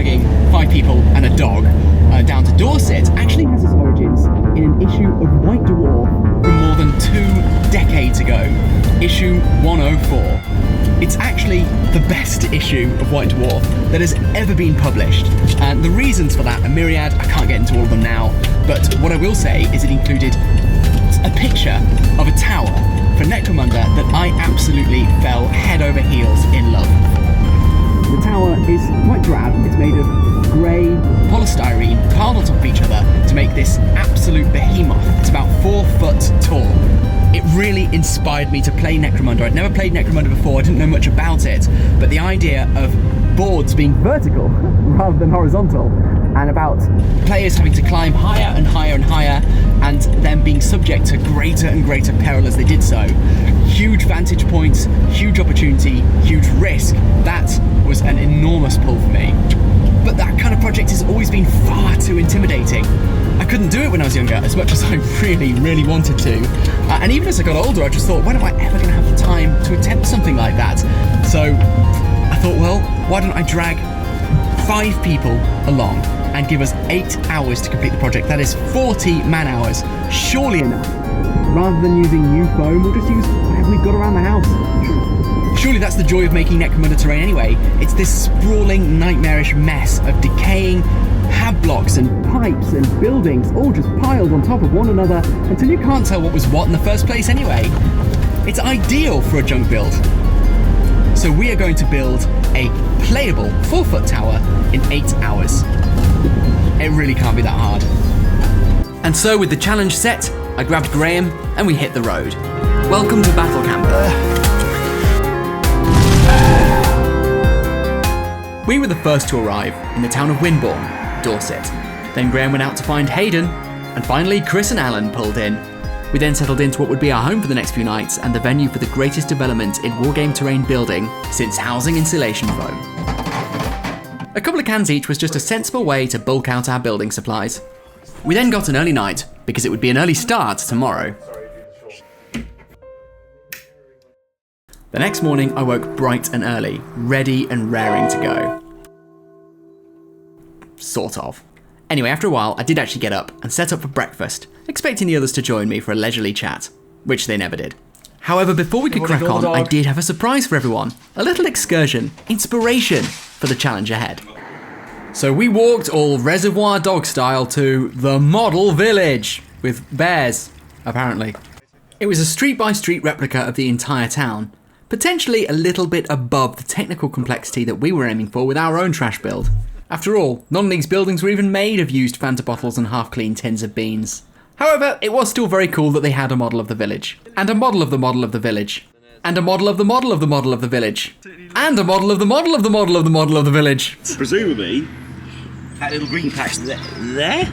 dragging 5 people and a dog down to Dorset actually has its origins in an issue of White Dwarf from more than 2 decades ago, issue 104. It's actually the best issue of White Dwarf that has ever been published. And the reasons for that are myriad. I can't get into all of them now, but what I will say is it included a picture of a tower for Necromunda that I absolutely fell head over heels in love. The tower is quite drab. It's made of grey polystyrene piled on top of each other to make this absolute behemoth. It's about 4 foot tall. It really inspired me to play Necromunda. I'd never played Necromunda before, I didn't know much about it, but the idea of boards being vertical rather than horizontal, and about players having to climb higher and higher and higher, and them being subject to greater and greater peril as they did so. Huge vantage points, huge opportunity, huge risk. That was an enormous pull for me. But that kind of project has always been far too intimidating. I couldn't do it when I was younger, as much as I really, really wanted to. And even as I got older, I just thought, when am I ever going to have the time to attempt something like that? So I thought, well, why don't I drag 5 people along and give us 8 hours to complete the project? That is 40 man hours. Surely enough. Rather than using new foam, we'll just use whatever we've got around the house. Surely that's the joy of making Necromunda terrain anyway. It's this sprawling, nightmarish mess of decaying hab blocks and pipes and buildings all just piled on top of one another until you can't tell what was what in the first place anyway. It's ideal for a junk build. So we are going to build a playable 4-foot tower in 8 hours. It really can't be that hard. And so with the challenge set, I grabbed Greame and we hit the road. Welcome to Battle Camp. We were the first to arrive in the town of Winbourne, Dorset. Then Greame went out to find Hayden, and finally Chris and Allan pulled in. We then settled into what would be our home for the next few nights and the venue for the greatest development in wargame terrain building since housing insulation foam. A couple of cans each was just a sensible way to bulk out our building supplies. We then got an early night, because it would be an early start tomorrow. The next morning I woke bright and early, ready and raring to go. Sort of. Anyway, after a while I did actually get up and set up for breakfast, expecting the others to join me for a leisurely chat, which they never did. However, before we could crack on, I did have a surprise for everyone. A little excursion, inspiration for the challenge ahead. So we walked all Reservoir Dog style to the model village, with bears, apparently. It was a street-by-street replica of the entire town, potentially a little bit above the technical complexity that we were aiming for with our own trash build. After all, none of these buildings were even made of used Fanta bottles and half-clean tins of beans. However, it was still very cool that they had a model of the village, and a model of the model of the village, and a model of the model of the model of the village, and a model of the model of the model of the model of the village. Presumably, that little green patch there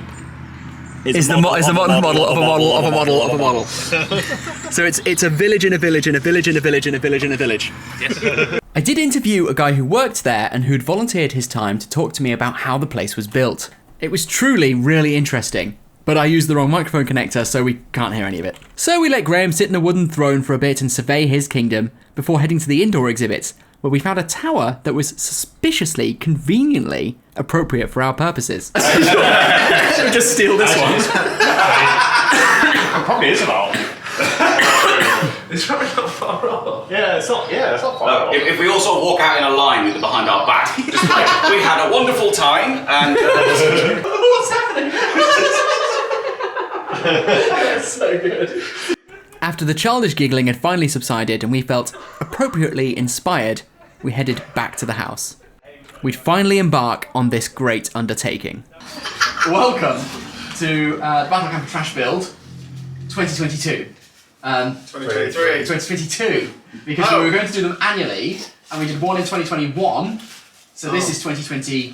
is the model of a model of a model of a model of a model. So it's a village in a village in a village in a village in a village in a village. Yes. I did interview a guy who worked there and who'd volunteered his time to talk to me about how the place was built. It was truly really interesting, but I used the wrong microphone connector so we can't hear any of it. So we let Greame sit in a wooden throne for a bit and survey his kingdom before heading to the indoor exhibits, where we found a tower that was suspiciously, conveniently appropriate for our purposes. Should we just steal this one? It probably is about. It's probably not far off. Yeah, it's not far off. If we all sort of walk out in a line with it behind our back, just like, we had a wonderful time and... What's happening? That's so good. After the childish giggling had finally subsided and we felt appropriately inspired, we headed back to the house. We'd finally embark on this great undertaking. Welcome to Battle Camp Trash Build 2022. 2022, because we were going to do them annually, and we did one in 2021, so this is 2022.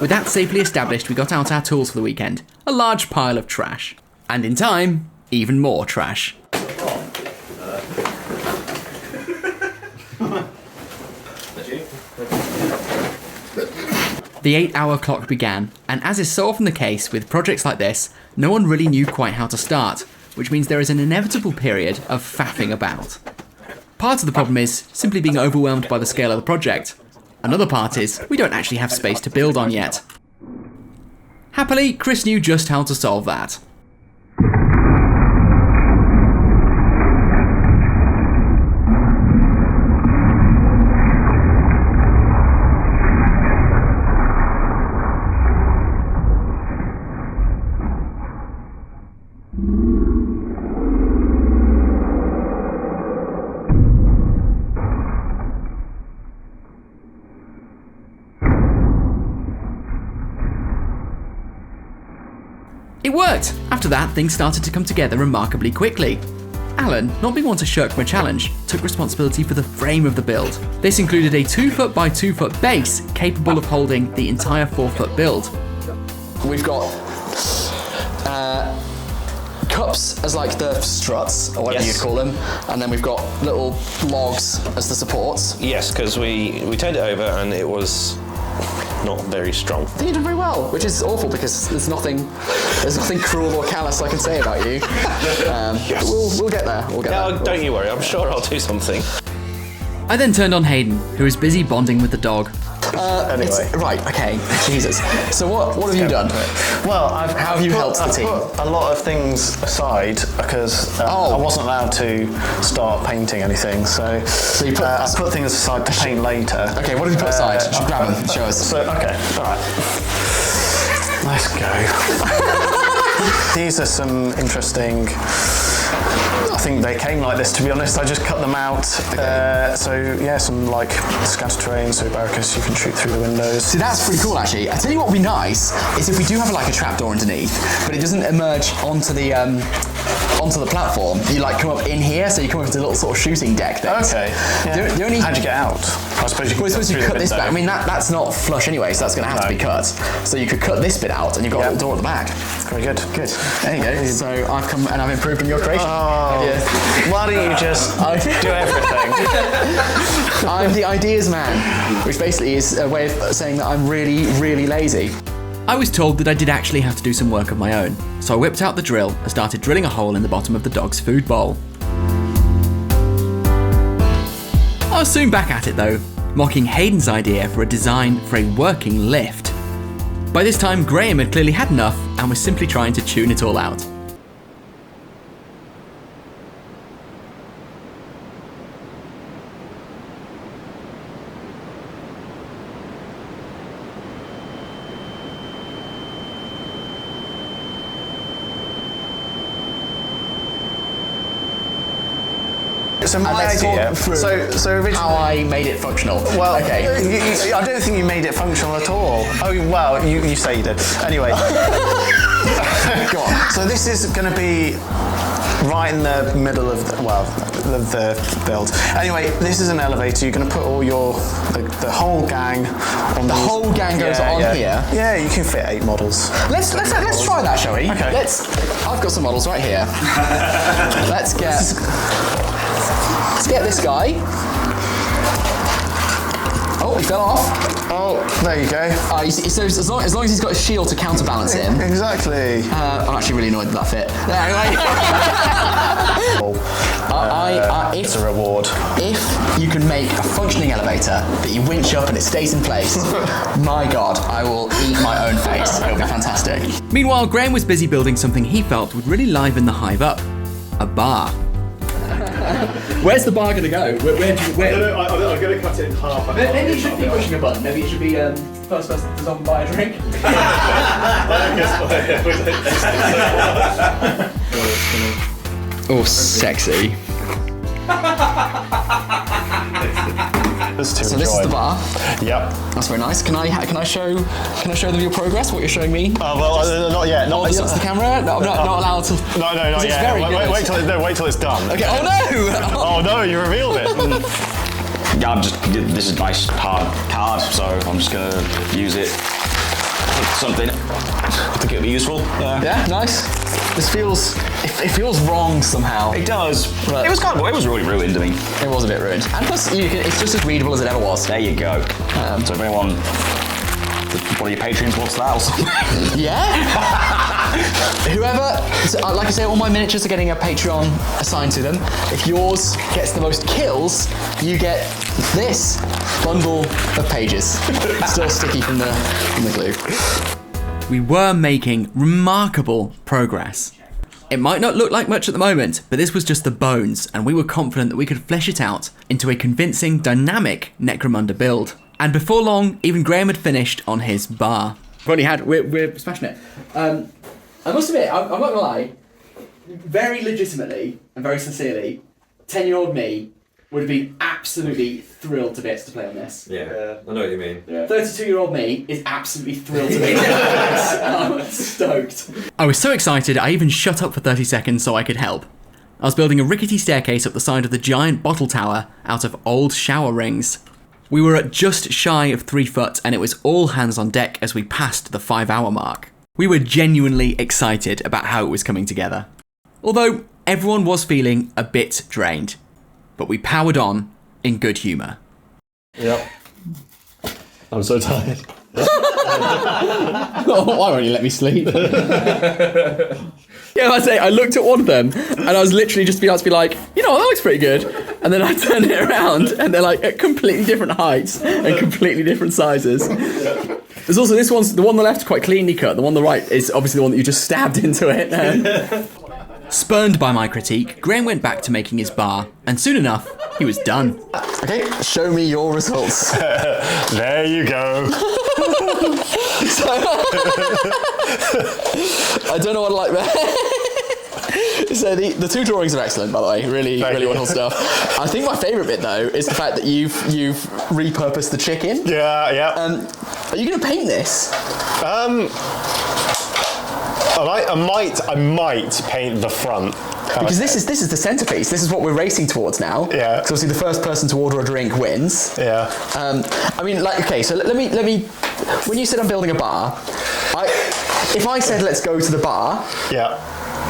With that safely established, we got out our tools for the weekend, a large pile of trash, and in time, even more trash. The 8-hour clock began, and as is so often the case with projects like this, no one really knew quite how to start, which means there is an inevitable period of faffing about. Part of the problem is simply being overwhelmed by the scale of the project. Another part is we don't actually have space to build on yet. Happily, Chris knew just how to solve that. It worked! After that, things started to come together remarkably quickly. Allan, not being one to shirk from a challenge, took responsibility for the frame of the build. This included a 2 foot by 2 foot base capable of holding the entire 4 foot build. We've got cups as like the struts, or whatever you'd call them, and then we've got little logs as the supports. Yes, because we turned it over and it was not very strong. I think you did very well, which is awful because there's nothing cruel or callous I can say about you. Yes. We'll get there. We'll get there. Don't you worry. I'm sure I'll do something. I then turned on Hayden, who was busy bonding with the dog. Anyway. Right, okay, Jesus. So what have you done? Well, how have you helped the team? I've put a lot of things aside because I wasn't allowed to start painting anything. So you put, I put things aside to paint later. Okay, what did you put aside? Grab them, show us. So, okay, alright. Let's go. These are some interesting... I think they came like this, to be honest. I just cut them out. Okay. So yeah, some like scatter terrain, so barricades you can shoot through the windows. See, that's pretty cool actually. I tell you what would be nice is if we do have like a trapdoor underneath, but it doesn't emerge onto the platform. You like come up in here, so you come up into a little sort of shooting deck thing. Okay. Yeah. The only... How'd you get out? I suppose you could cut this back. I mean, that's not flush anyway, so that's going to have to be cut. So you could ut this bit out, and you've got a little door at the back. Very good. Good. There you go. So I've come and I've improved on your creation. Oh, why don't you just do everything? I'm the ideas man, which basically is a way of saying that I'm really, really lazy. I was told that I did actually have to do some work of my own, so I whipped out the drill and started drilling a hole in the bottom of the dog's food bowl. I was soon back at it though, mocking Hayden's idea for a design for a working lift. By this time, Greame had clearly had enough and was simply trying to tune it all out. So my idea, so originally, how I made it functional. Well, okay. I don't think you made it functional at all. Oh, well, you say you did. Anyway. Go on. So this is going to be right in the middle of the build. Anyway, this is an elevator. You're going to put all the whole gang on the whole gang goes on here? Yeah, you can fit 8 models. Let's try that, shall we? Okay. I've got some models right here. Let's get this guy. Oh, he fell off. Oh, there you go. So as long as he's got a shield to counterbalance him. Exactly. I'm actually really annoyed that fit. It's a reward. If you can make a functioning elevator that you winch up and it stays in place, my God, I will eat my own face. It'll be fantastic. Meanwhile, Greame was busy building something he felt would really liven the hive up. A bar. Where's the bar going to go? Where? I'm going to cut it in half. Maybe you shouldn't be pushing a button. Maybe it should be first person to someone buy a drink. Oh, sexy. So this is the bar. Yep. That's very nice. Can I show them your progress? What you're showing me? Not yet. Not this up to the camera. No, I'm not allowed to. No, not yet. Very good. Wait till it's done. Okay. Oh no! Oh no! You revealed it. Yeah, this is my hard card, so I'm just gonna use it for something. I think it'll be useful. Yeah, nice. This feels wrong somehow. It does. But it was really ruined to me. It was a bit ruined. And plus, it's just as readable as it ever was. There you go. So if anyone, one of your patrons wants that or something. Yeah? Whoever, like I say, all my miniatures are getting a Patreon assigned to them. If yours gets the most kills, you get this bundle of pages. Still sticky from the glue. We were making remarkable progress. It might not look like much at the moment, but this was just the bones, and we were confident that we could flesh it out into a convincing, dynamic Necromunda build. And before long, even Greame had finished on his bar. We're smashing it. I must admit, I'm not gonna lie, very legitimately and very sincerely, 10-year-old me would have been absolutely thrilled to bits to play on this. Yeah, I know what you mean. Yeah. 32-year-old me is absolutely thrilled to be on this. I'm stoked. I was so excited, I even shut up for 30 seconds so I could help. I was building a rickety staircase up the side of the giant bottle tower out of old shower rings. We were at just shy of 3 foot, and it was all hands on deck as we passed the 5-hour mark. We were genuinely excited about how it was coming together. Although everyone was feeling a bit drained. But we powered on in good humour. Yep. I'm so tired. Why won't you let me sleep? Yeah, I say, I looked at one of them and I was literally just about to be like, you know, that looks pretty good. And then I turned it around and they're like at completely different heights and completely different sizes. There's also this one's, the one on the left is quite cleanly cut. The one on the right is obviously the one that you just stabbed into it. Spurned by my critique, Greame went back to making his bar, and soon enough, he was done. Okay, show me your results. There you go. I don't know what I like there. So the 2 drawings are excellent, by the way. Really wonderful stuff. I think my favourite bit though is the fact that you've repurposed the chicken. Yeah. Are you going to paint this? I might paint the front. Because this is the centerpiece. This is what we're racing towards now. Yeah. Because obviously the first person to order a drink wins. Yeah. I mean, like, okay. So let me. When you said I'm building a bar, if I said let's go to the bar. Yeah.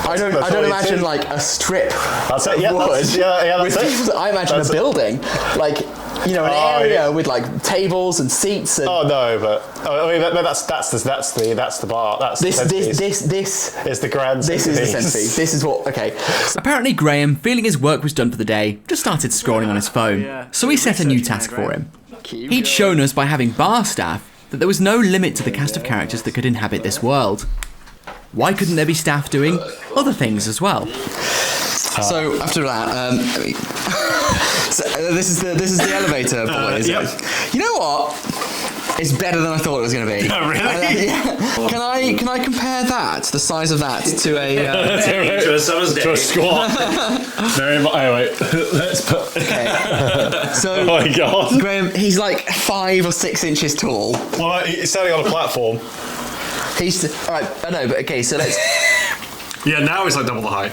I don't imagine like a strip That's it. Yeah. of wood. That's it. I imagine That's a building, like an area with like tables and seats. And Oh no, but that's the bar. That's this is the grand. This is the centerpiece. This is what. Okay. Apparently, Greame, feeling his work was done for the day, just started scrolling on his phone. So we set a new task for him. He'd shown us by having bar staff that there was no limit to the cast of characters that could inhabit this world. Why couldn't there be staff doing other things as well? So after that, this is the elevator, boys. Yep. You know what? It's better than I thought it was going to be. Oh, really? Can I compare that, the size of that, to a To a summer's day. To a squat. Anyway, let's put. Okay. So, Oh my god. Greame, he's like 5 or 6 inches tall. Well, he's standing on a platform. All right. I know, but okay. So let's. Yeah, now it's like double the height.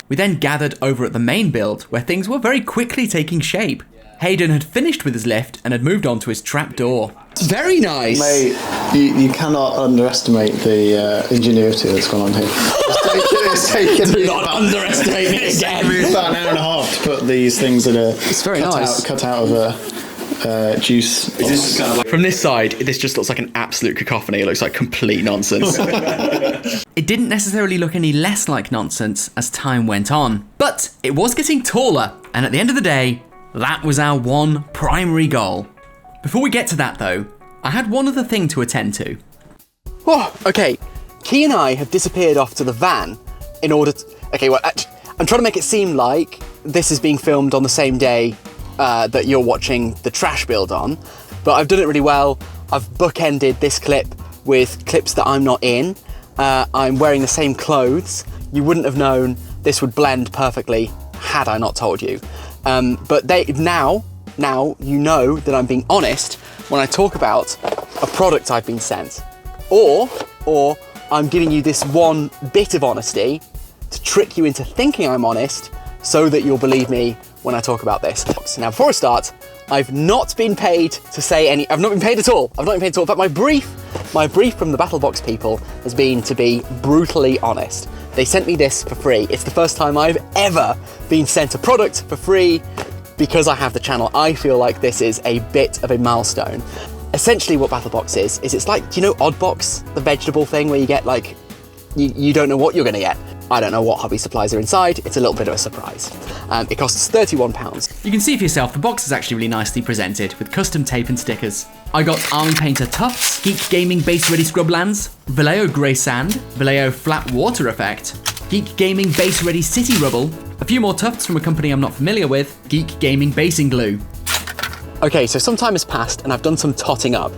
We then gathered over at the main build, where things were very quickly taking shape. Hayden had finished with his lift and had moved on to his trapdoor. Very nice. Mate, you cannot underestimate the ingenuity that's gone on here. It's taken Do not underestimate it again. me about an hour and a half to put these things that are very nice. cut out of a juice. From this side, this just looks like an absolute cacophony. It looks like complete nonsense. It didn't necessarily look any less like nonsense as time went on, but it was getting taller, and at the end of the day, that was our one primary goal. Before we get to that though, I had one other thing to attend to. Oh, okay. Key and I have disappeared off to the van in order to... Okay, well, I'm trying to make it seem like this is being filmed on the same day that you're watching the trash build on, but I've done it really well. I've bookended this clip with clips that I'm not in. I'm wearing the same clothes. You wouldn't have known this would blend perfectly had I not told you. But now you know that I'm being honest when I talk about a product I've been sent. Or I'm giving you this one bit of honesty to trick you into thinking I'm honest so that you'll believe me when I talk about this. Now, before I start, I've not been paid to say I've not been paid at all. In fact, my brief from the BattleBox people has been to be brutally honest. They sent me this for free. It's the first time I've ever been sent a product for free because I have the channel. I feel like this is a bit of a milestone. Essentially what BattleBox is it's like, do you know Oddbox, the vegetable thing where you get like you don't know what you're going to get. I don't know what hobby supplies are inside. It's a little bit of a surprise. It costs £31. You can see for yourself, the box is actually really nicely presented with custom tape and stickers. I got Army Painter Tufts, Geek Gaming Base Ready Scrublands, Vallejo Grey Sand, Vallejo Flat Water Effect, Geek Gaming Base Ready City Rubble, a few more tufts from a company I'm not familiar with, Geek Gaming Basing Glue. Okay, so some time has passed and I've done some totting up.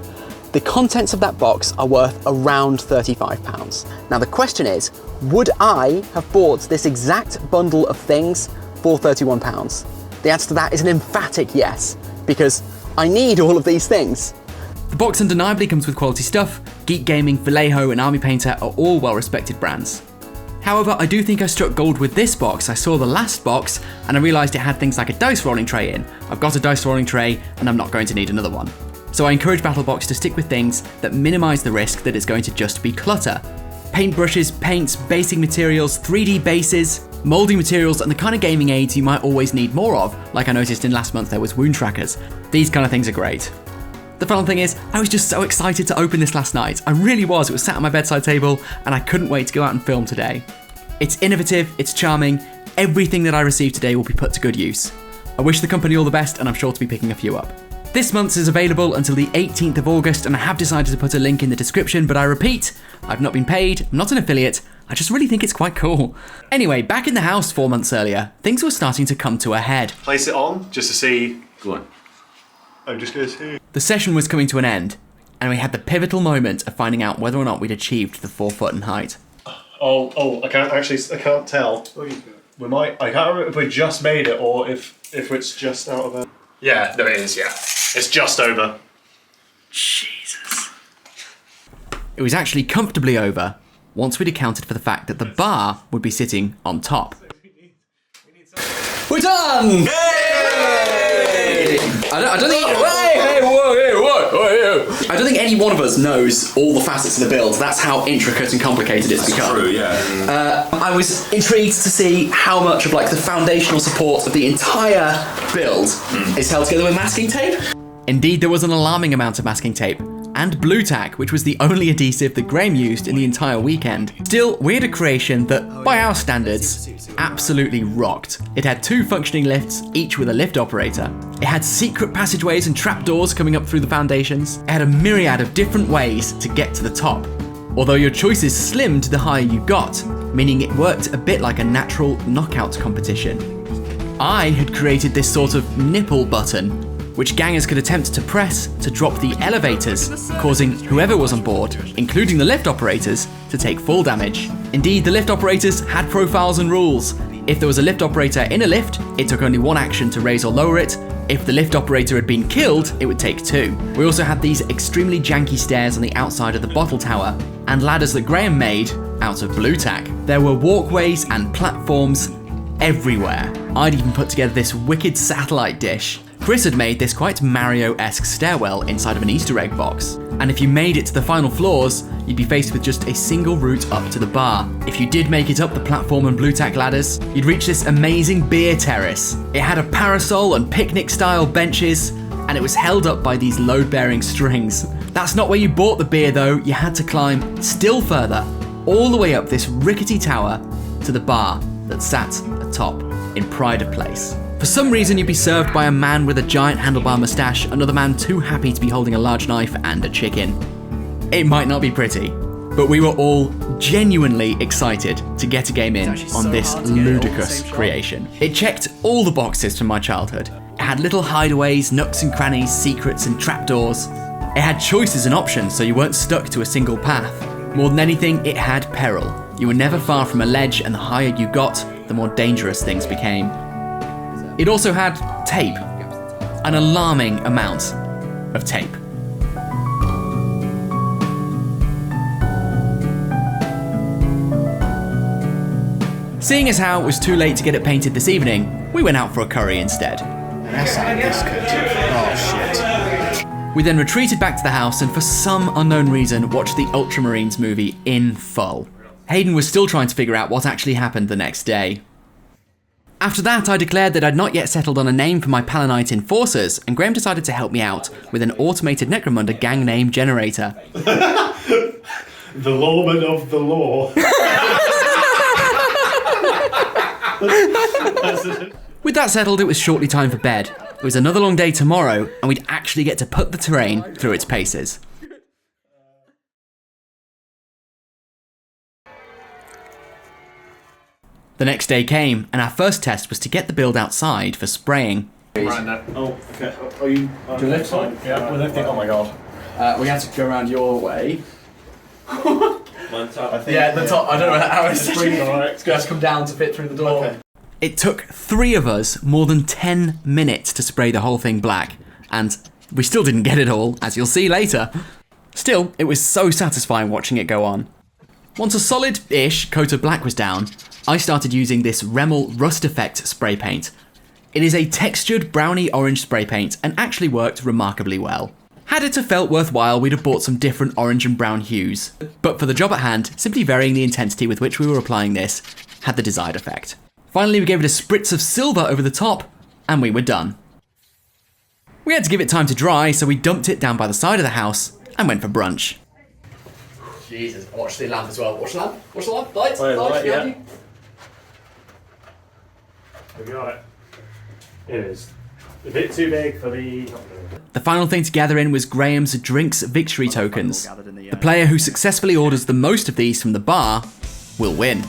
The contents of that box are worth around £35. Now the question is, would I have bought this exact bundle of things for £31? The answer to that is an emphatic yes, because I need all of these things. The box undeniably comes with quality stuff. Geek Gaming, Vallejo and Army Painter are all well-respected brands. However, I do think I struck gold with this box. I saw the last box and I realised it had things like a dice rolling tray in. I've got a dice rolling tray and I'm not going to need another one. So I encourage BattleBox to stick with things that minimise the risk that it's going to just be clutter. Paintbrushes, paints, basing materials, 3D bases, moulding materials and the kind of gaming aids you might always need more of, like I noticed in last month there was wound trackers. These kind of things are great. The fun thing is, I was just so excited to open this last night. I really was. It was sat on my bedside table and I couldn't wait to go out and film today. It's innovative, it's charming, everything that I received today will be put to good use. I wish the company all the best and I'm sure to be picking a few up. This month's is available until the 18th of August and I have decided to put a link in the description, but I repeat, I've not been paid, I'm not an affiliate, I just really think it's quite cool. Anyway, back in the house 4 months earlier, things were starting to come to a head. Place it on just to see. Go on. I'm just going to see. The session was coming to an end, and we had the pivotal moment of finding out whether or not we'd achieved the 4 foot in height. Oh, I can't tell. We might. I can't remember if we just made it or if it's just out of a. Yeah, no, it is. Yeah, it's just over. Jesus. It was actually comfortably over once we'd accounted for the fact that the bar would be sitting on top. We're done! I don't think. I don't think any one of us knows all the facets of the build. That's how intricate and complicated it's become. True, yeah. I was intrigued to see how much of like the foundational support of the entire build is held together with masking tape. Indeed, there was an alarming amount of masking tape. And blue tack, which was the only adhesive that Greame used in the entire weekend. Still, we had a creation that, by our standards, absolutely rocked. It had 2 functioning lifts, each with a lift operator. It had secret passageways and trapdoors coming up through the foundations. It had a myriad of different ways to get to the top. Although your choices slimmed the higher you got, meaning it worked a bit like a natural knockout competition. I had created this sort of nipple button, which gangers could attempt to press to drop the elevators, causing whoever was on board, including the lift operators, to take full damage. Indeed, the lift operators had profiles and rules. If there was a lift operator in a lift, it took only 1 action to raise or lower it. If the lift operator had been killed, it would take 2. We also had these extremely janky stairs on the outside of the bottle tower, and ladders that Greame made out of blue tack. There were walkways and platforms everywhere. I'd even put together this wicked satellite dish. Chris had made this quite Mario-esque stairwell inside of an Easter egg box. And if you made it to the final floors, you'd be faced with just a single route up to the bar. If you did make it up the platform and blue tack ladders, you'd reach this amazing beer terrace. It had a parasol and picnic-style benches, and it was held up by these load-bearing strings. That's not where you bought the beer though, you had to climb still further, all the way up this rickety tower to the bar that sat atop in Pride of Place. For some reason, you'd be served by a man with a giant handlebar moustache, another man too happy to be holding a large knife, and a chicken. It might not be pretty, but we were all genuinely excited to get a game in on this ludicrous creation. It checked all the boxes from my childhood. It had little hideaways, nooks and crannies, secrets and trapdoors. It had choices and options, so you weren't stuck to a single path. More than anything, it had peril. You were never far from a ledge, and the higher you got, the more dangerous things became. It also had tape, an alarming amount of tape. Seeing as how it was too late to get it painted this evening, we went out for a curry instead. That sounded this good. Oh shit. We then retreated back to the house and for some unknown reason watched the Ultramarines movie in full. Hayden was still trying to figure out what actually happened the next day. After that, I declared that I'd not yet settled on a name for my Palenite Enforcers, and Greame decided to help me out with an automated Necromunda gang name generator. The lawman of the law. With that settled, it was shortly time for bed. It was another long day tomorrow, and we'd actually get to put the terrain through its paces. The next day came, and our first test was to get the build outside for spraying. Right now. Oh, okay. Are you on the left side? Yeah, we're lifting. Oh my god. We had to go around your way. Mine's up. Yeah, the top. I don't know how it's Alright. going to have to come down to fit through the door. Okay. It took 3 of us more than 10 minutes to spray the whole thing black, and we still didn't get it all, as you'll see later. Still, it was so satisfying watching it go on. Once a solid-ish coat of black was down, I started using this Remel Rust Effect spray paint. It is a textured browny orange spray paint and actually worked remarkably well. Had it have felt worthwhile, we'd have bought some different orange and brown hues. But for the job at hand, simply varying the intensity with which we were applying this had the desired effect. Finally, we gave it a spritz of silver over the top, and we were done. We had to give it time to dry, so we dumped it down by the side of the house and went for brunch. Jesus, watch the lamp as well. Watch the lamp, watch the lamp, lights, Light, yeah. behind you. We got it. It is a bit too big for the... The final thing to gather in was Graham's drinks victory tokens. The player who successfully orders the most of these from the bar will win.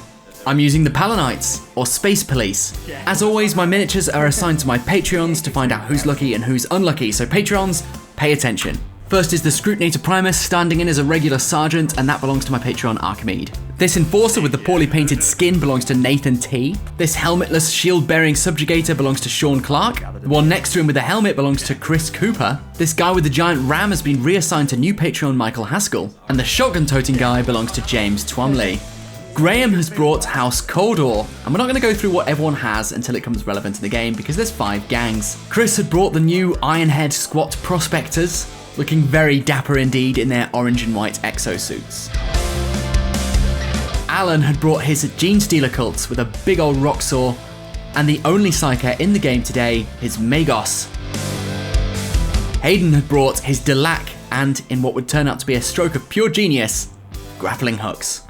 I'm using the Palenites, or Space Police. As always, my miniatures are assigned to my Patreons to find out who's lucky and who's unlucky, so Patreons, pay attention. First is the Scrutinator Primus, standing in as a regular sergeant, and that belongs to my Patreon Archimede. This Enforcer with the poorly painted skin belongs to Nathan T. This helmetless, shield-bearing subjugator belongs to Sean Clark. The one next to him with the helmet belongs to Chris Cooper. This guy with the giant ram has been reassigned to new Patreon Michael Haskell. And the shotgun-toting guy belongs to James Twomley. Graham has brought House Cawdor, and we're not going to go through what everyone has until it comes relevant in the game because there's 5 gangs. Chris had brought the new Ironhead Squat Prospectors, looking very dapper indeed in their orange and white exosuits. Allan had brought his Genestealer Cults with a big old rock saw, and the only psyker in the game today is Magos. Hayden had brought his Delaque and, in what would turn out to be a stroke of pure genius, grappling hooks.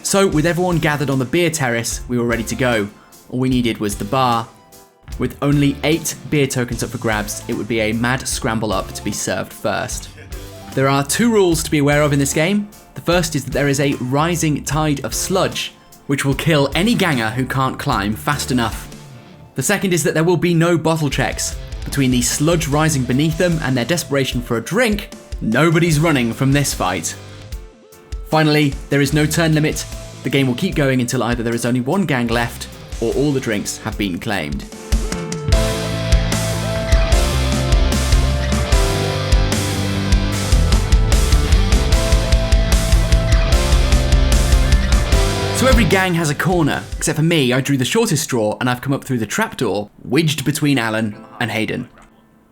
So, with everyone gathered on the beer terrace, we were ready to go. All we needed was the bar. With only 8 beer tokens up for grabs, it would be a mad scramble up to be served first. There are 2 rules to be aware of in this game. The first is that there is a rising tide of sludge, which will kill any ganger who can't climb fast enough. The second is that there will be no bottle checks. Between the sludge rising beneath them and their desperation for a drink, nobody's running from this fight. Finally, there is no turn limit. The game will keep going until either there is only 1 gang left, or all the drinks have been claimed. So every gang has a corner, except for me. I drew the shortest straw and I've come up through the trapdoor, wedged between Allan and Hayden.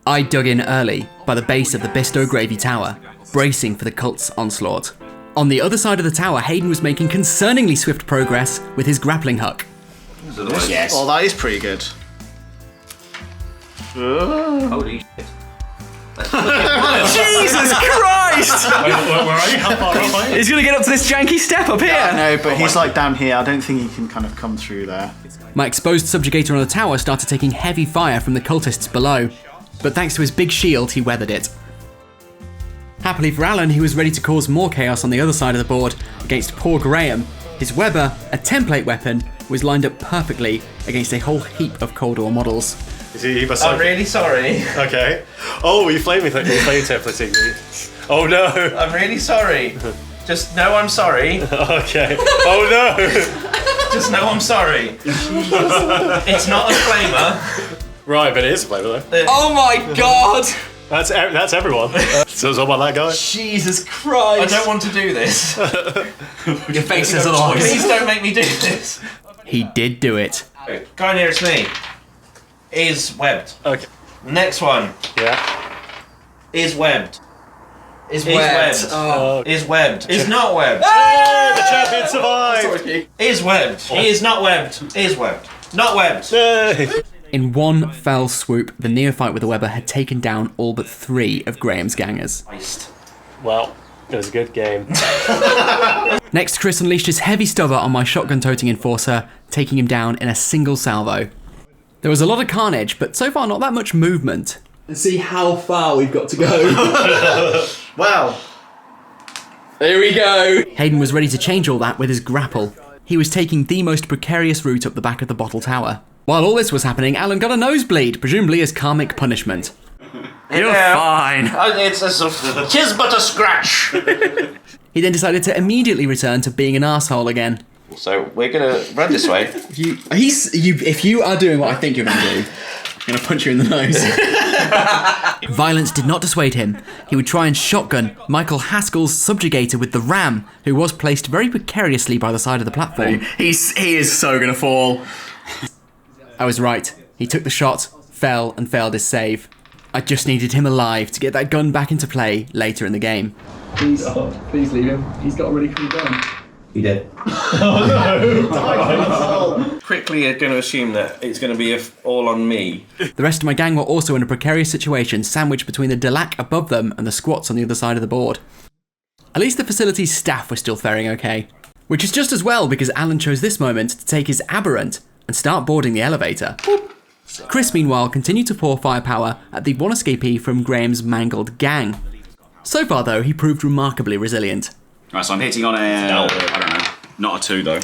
I dug in early, by the base of the Bisto Gravy Tower, bracing for the cult's onslaught. On the other side of the tower, Hayden was making concerningly swift progress with his grappling hook. Yes. Oh, that is pretty good. Holy shit. Jesus Christ! Where are you? How far up are you? He's gonna get up to this janky step up here! No, but he's like down here. I don't think he can kind of come through there. My exposed subjugator on the tower started taking heavy fire from the cultists below, but thanks to his big shield, he weathered it. Happily for Allan, he was ready to cause more chaos on the other side of the board against poor Graham. His Weber, a template weapon, was lined up perfectly against a whole heap of Cawdor models. Is he I'm really sorry. Okay. Oh, you flame templating me. Oh no. I'm really sorry. Just know I'm sorry. Okay. Oh no. Just know I'm sorry. It's not a flamer. Right, but it is a flamer though. Oh my god! That's everyone. So it's all about that guy. Jesus I Christ! don't want to do this. Your face says otherwise. Please don't make me do this. He did do it. Guy nearest me is webbed. Okay. Next one Yeah. is webbed. Is webbed. Oh. Is webbed. Is not webbed. The champion survived. Is webbed. He is not webbed. Is webbed. Not webbed. Yay. In one fell swoop, the neophyte with the Weber had taken down all but 3 of Graham's gangers. Well, It was a good game. Next, Chris unleashed his heavy stubber on my shotgun-toting enforcer, taking him down in a single salvo. There was a lot of carnage, but so far not that much movement. And see how far we've got to go. Wow. Here we go. Hayden was ready to change all that with his grapple. He was taking the most precarious route up the back of the bottle tower. While all this was happening, Allan got a nosebleed, presumably as karmic punishment. You're fine. It's tis but a scratch. He then decided to immediately return to being an arsehole again. So we're gonna run this way. If you are doing what I think you're going to do, I'm going to punch you in the nose. Violence did not dissuade him. He would try and shotgun Michael Haskell's subjugator with the ram, who was placed very precariously by the side of the platform. He is so going to fall. I was right. He took the shot, fell, and failed his save. I just needed him alive to get that gun back into play later in the game. Please leave him. He's got a really cool gun. He did. Quickly, you're going to assume that it's going to be all on me. The rest of my gang were also in a precarious situation, sandwiched between the Delaque above them and the squats on the other side of the board. At least the facility's staff were still faring okay. Which is just as well, because Allan chose this moment to take his aberrant and start boarding the elevator. Chris, meanwhile, continued to pour firepower at the one escapee from Graeme's mangled gang. So far, though, he proved remarkably resilient. Right, so I'm hitting on I don't know, not a 2 though.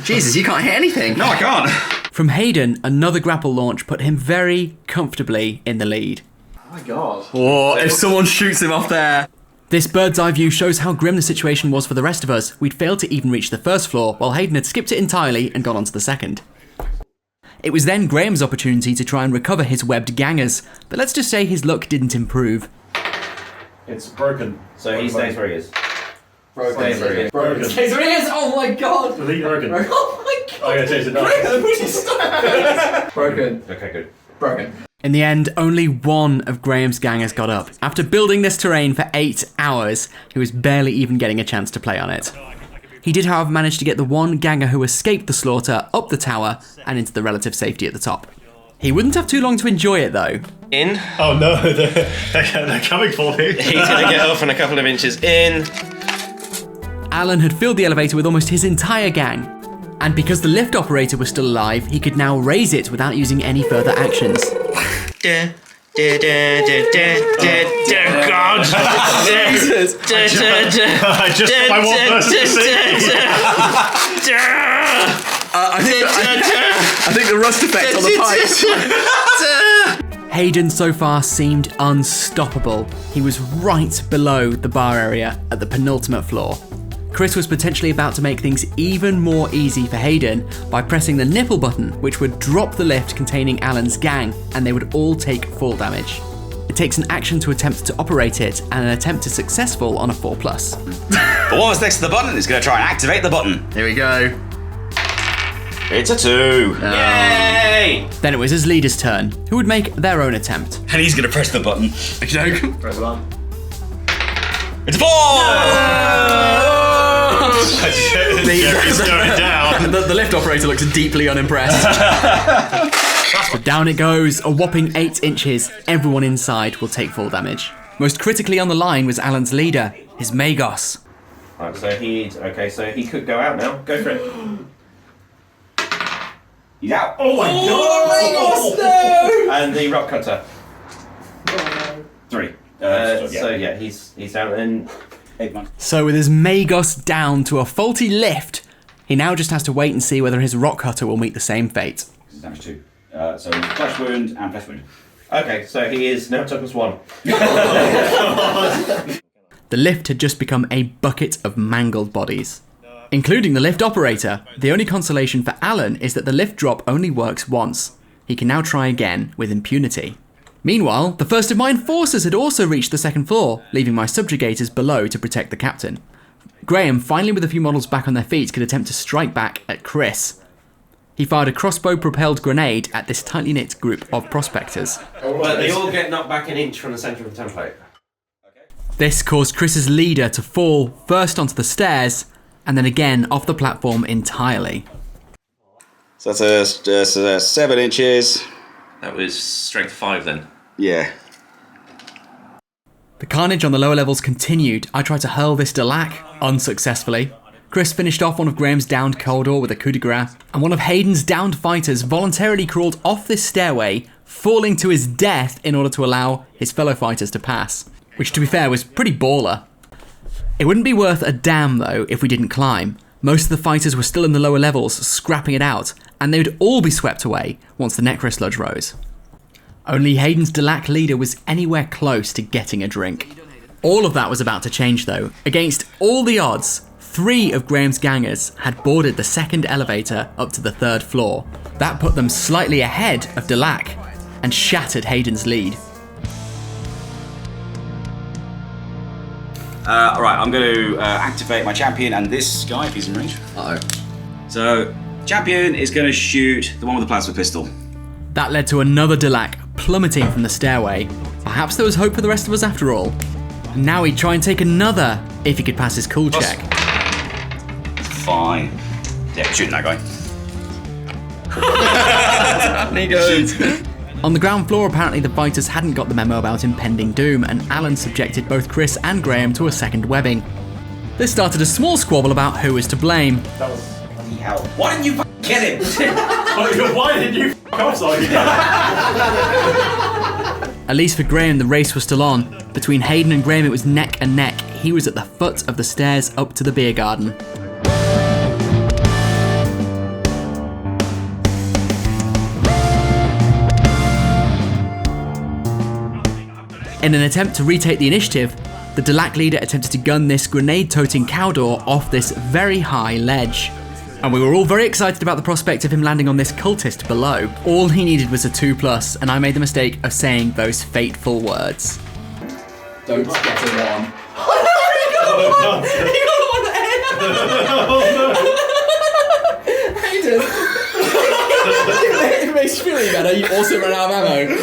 Jesus, you can't hit anything. No, I can't. From Hayden, another grapple launch put him very comfortably in the lead. Oh my god. Oh, if someone shoots him off there. This bird's eye view shows how grim the situation was for the rest of us. We'd failed to even reach the first floor, while Hayden had skipped it entirely and gone on to the second. It was then Graeme's opportunity to try and recover his webbed gangers, but let's just say his luck didn't improve. It's broken. So he stays where he is. Broken. Broken. Oh my god. Delete broken. Oh my god. I'm gonna change it now. Broken. Okay, good. Broken. In the end, only one of Graeme's gangers got up. After building this terrain for 8 hours, he was barely even getting a chance to play on it. He did, however, manage to get the one ganger who escaped the slaughter up the tower and into the relative safety at the top. He wouldn't have too long to enjoy it, though. In. Oh no, they're coming for me. He's going to get off and a couple of inches in. Allan had filled the elevator with almost his entire gang. And because the lift operator was still alive, he could now raise it without using any further actions. God. Jesus. I just my one person to see. I think the rust effect on the pipes. Hayden so far seemed unstoppable. He was right below the bar area at the penultimate floor. Chris was potentially about to make things even more easy for Hayden by pressing the nipple button, which would drop the lift containing Allan's gang, and they would all take fall damage. It takes an action to attempt to operate it, and an attempt is successful on a 4+. But what was next to the button is going to try and activate the button. Here we go. It's a 2. Yay! Then it was his leader's turn, who would make their own attempt. And he's going to press the button. Press 1. It's a 4! Jerry's going down. The lift operator looks deeply unimpressed. So down it goes, a whopping 8 inches. Everyone inside will take fall damage. Most critically on the line was Allan's leader, his Magos. Right, so he could go out now. Go for it. He's out. Oh my god! No! And the rock cutter. 3. So yeah, he's down and 8 months. So with his Magos down to a faulty lift, he now just has to wait and see whether his rock cutter will meet the same fate. Damage 2. So flesh wound and flesh wound. okay, so he is now +1. The lift had just become a bucket of mangled bodies, including the lift operator. The only consolation for Allan is that the lift drop only works once. He can now try again with impunity. Meanwhile, the first of my enforcers had also reached the second floor, leaving my subjugators below to protect the captain. Greame, finally with a few models back on their feet, could attempt to strike back at Chris. He fired a crossbow-propelled grenade at this tightly knit group of prospectors. But they all get knocked back an inch from the centre of the template. This caused Chris's leader to fall first onto the stairs, and then again off the platform entirely. So that's 7 inches. That was strength 5 then. Yeah. The carnage on the lower levels continued. I tried to hurl this Delaque, unsuccessfully. Chris finished off one of Graeme's downed Cawdor with a coup de grace, and one of Hayden's downed fighters voluntarily crawled off this stairway, falling to his death in order to allow his fellow fighters to pass. Which, to be fair, was pretty baller. It wouldn't be worth a damn, though, if we didn't climb. Most of the fighters were still in the lower levels, scrapping it out, and they would all be swept away once the Necrosludge rose. Only Hayden's Delaque leader was anywhere close to getting a drink. All of that was about to change, though. Against all the odds, 3 of Graeme's gangers had boarded the second elevator up to the 3rd floor. That put them slightly ahead of Delaque and shattered Hayden's lead. Right, I'm going to activate my champion and this guy if he's in range. Uh-oh. So, champion is going to shoot the one with the plasma pistol. That led to another Delaque plummeting from the stairway. Perhaps there was hope for the rest of us after all. And now he'd try and take another if he could pass his cool check. Fine. Yeah, shooting that guy. He goes. On the ground floor, apparently the fighters hadn't got the memo about impending doom, and Allan subjected both Chris and Greame to a second webbing. This started a small squabble about who was to blame. Hell. Why didn't you get him? Why didn't you off like At least for Greame, the race was still on. Between Hayden and Greame, it was neck and neck. He was at the foot of the stairs up to the beer garden. In an attempt to retake the initiative, the Delaque leader attempted to gun this grenade-toting Cawdor off this very high ledge. And we were all very excited about the prospect of him landing on this cultist below. All he needed was a 2+, and I made the mistake of saying those fateful words. Don't get a 1. Hayden! It makes you feel any better, you also ran out of ammo.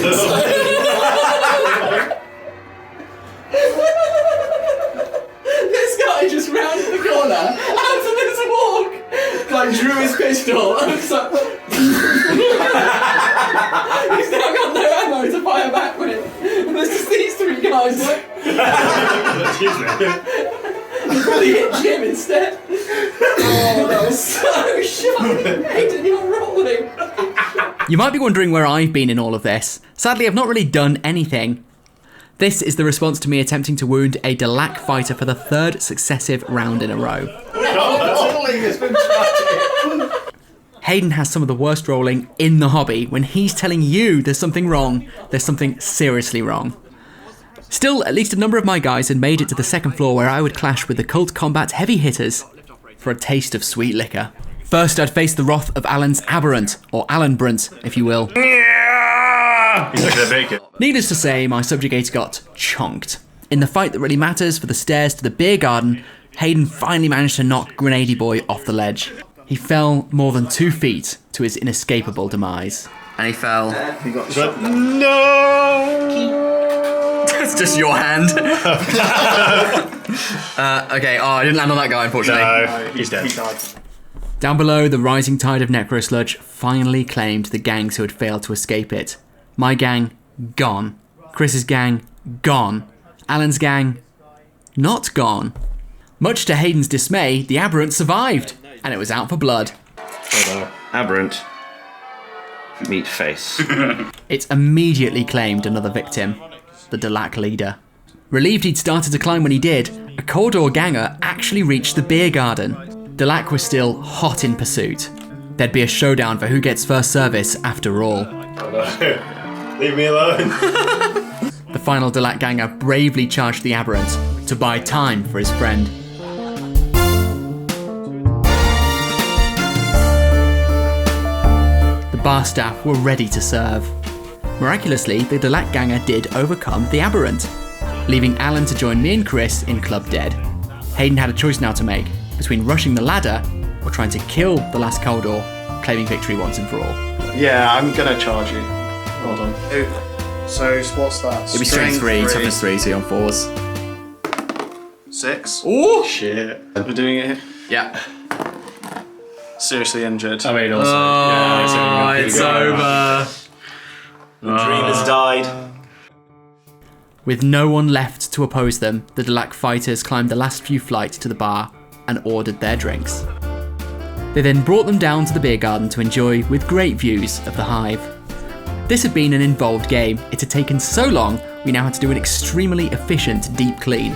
This guy just rounded the corner out of this walk, like drew his pistol, and was like, he's now got no ammo to fire back with. And there's just these 3 guys like, Excuse me. probably hit Jim instead. Oh, that was so shocking. Hayden, you're rolling. You might be wondering where I've been in all of this. Sadly, I've not really done anything. This is the response to me attempting to wound a Delaque fighter for the 3rd successive round in a row. Hayden has some of the worst rolling in the hobby. When he's telling you there's something wrong, there's something seriously wrong. Still, at least a number of my guys had made it to the 2nd floor where I would clash with the cult combat heavy hitters for a taste of sweet liquor. First, I'd face the wrath of Allan's aberrant, or Allan Brunt, if you will. He's not gonna make it. Needless to say, my subjugator got chonked. In the fight that really matters for the stairs to the beer garden, Hayden finally managed to knock Grenady Boy off the ledge. He fell more than 2 feet to his inescapable demise. And he fell. He got shot. No! That's just your hand. Okay, I didn't land on that guy, unfortunately. No, he's dead. He died. Down below, the rising tide of Necrosludge finally claimed the gangs who had failed to escape it. My gang, gone. Chris's gang, gone. Allan's gang, not gone. Much to Hayden's dismay, the aberrant survived, and it was out for blood. Aberrant. Meat face. It immediately claimed another victim, the Delaque leader. Relieved he'd started to climb when he did, a Cawdor ganger actually reached the beer garden. Delaque was still hot in pursuit. There'd be a showdown for who gets first service after all. Leave me alone. The final Delaque ganger bravely charged the aberrant to buy time for his friend. The bar staff were ready to serve. Miraculously, the Delaque ganger did overcome the aberrant, leaving Allan to join me and Chris in Club Dead. Hayden had a choice now to make between rushing the ladder or trying to kill the last Cawdor, claiming victory once and for all. Yeah, I'm gonna charge you. Hold on. So what's that? It'd be strength 3, toughness 3, so you're on 4s. 6. Ooh! Shit. We're doing it here. Yeah. Seriously injured. I mean, also. Oh, it's over. Dream has died. With no one left to oppose them, the Delaque fighters climbed the last few flights to the bar and ordered their drinks. They then brought them down to the beer garden to enjoy with great views of the hive. This had been an involved game. It had taken so long, we now had to do an extremely efficient deep clean.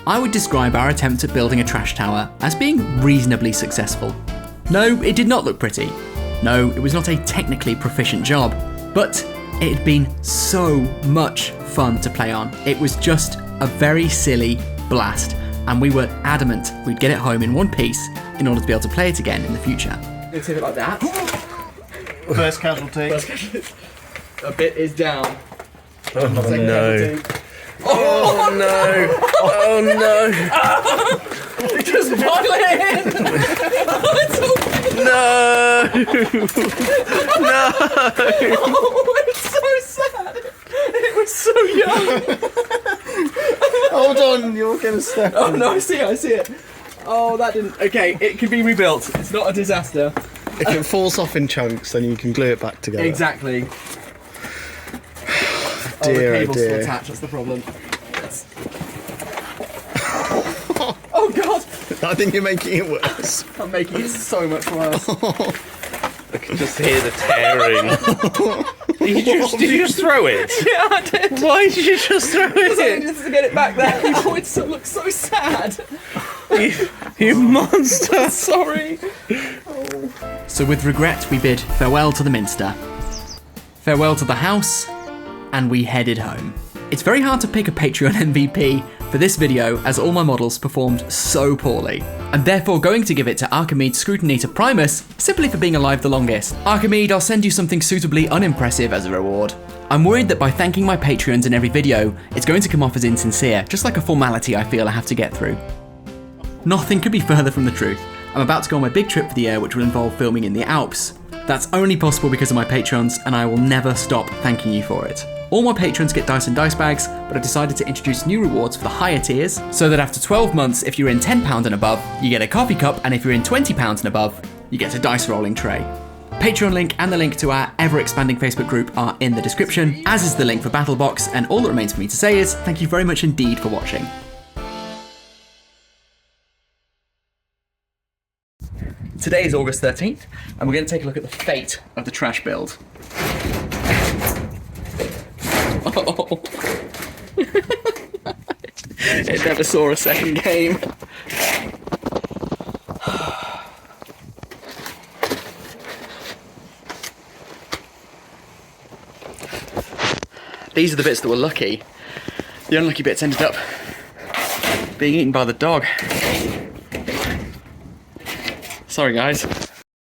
I would describe our attempt at building a trash tower as being reasonably successful. No, it did not look pretty. No, it was not a technically proficient job, but it had been so much fun to play on. It was just a very silly blast, and we were adamant we'd get it home in one piece in order to be able to play it again in the future. Let's hit it like that. First casualty. A bit is down. Oh no. Casualty. Oh no. Oh no. Just pile it in! No. No. Oh, it's so sad! It was so young! Hold on, you're going to step. Oh no, I see it. Oh, that didn't... Okay, it can be rebuilt. It's not a disaster. If it falls off in chunks, then you can glue it back together. Exactly. Dear, the cable's still dear. attached, that's the problem. Oh god! I think you're making it worse. I'm making it so much worse. I can just hear the tearing. Did you just throw it? Yeah, I did. Why did you just throw Because I it? needed to get it back there. Oh, it looks so sad. You monster! Sorry. So with regret, we bid farewell to the Minster, farewell to the house, and we headed home. It's very hard to pick a Patreon MVP for this video as all my models performed so poorly. I'm therefore going to give it to Archimede Scrutinator Primus simply for being alive the longest. Archimede, I'll send you something suitably unimpressive as a reward. I'm worried that by thanking my Patreons in every video, it's going to come off as insincere, just like a formality I feel I have to get through. Nothing could be further from the truth. I'm about to go on my big trip for the year, which will involve filming in the Alps. That's only possible because of my patrons, and I will never stop thanking you for it. All my patrons get dice and dice bags, but I've decided to introduce new rewards for the higher tiers, so that after 12 months, if you're in £10 and above, you get a coffee cup, and if you're in £20 and above, you get a dice rolling tray. Patreon link and the link to our ever-expanding Facebook group are in the description, as is the link for BattleBox, and all that remains for me to say is, thank you very much indeed for watching. Today is August 13th, and we're going to take a look at the fate of the trash build. Oh. It never saw a second game. These are the bits that were lucky. The unlucky bits ended up being eaten by the dog. Sorry guys.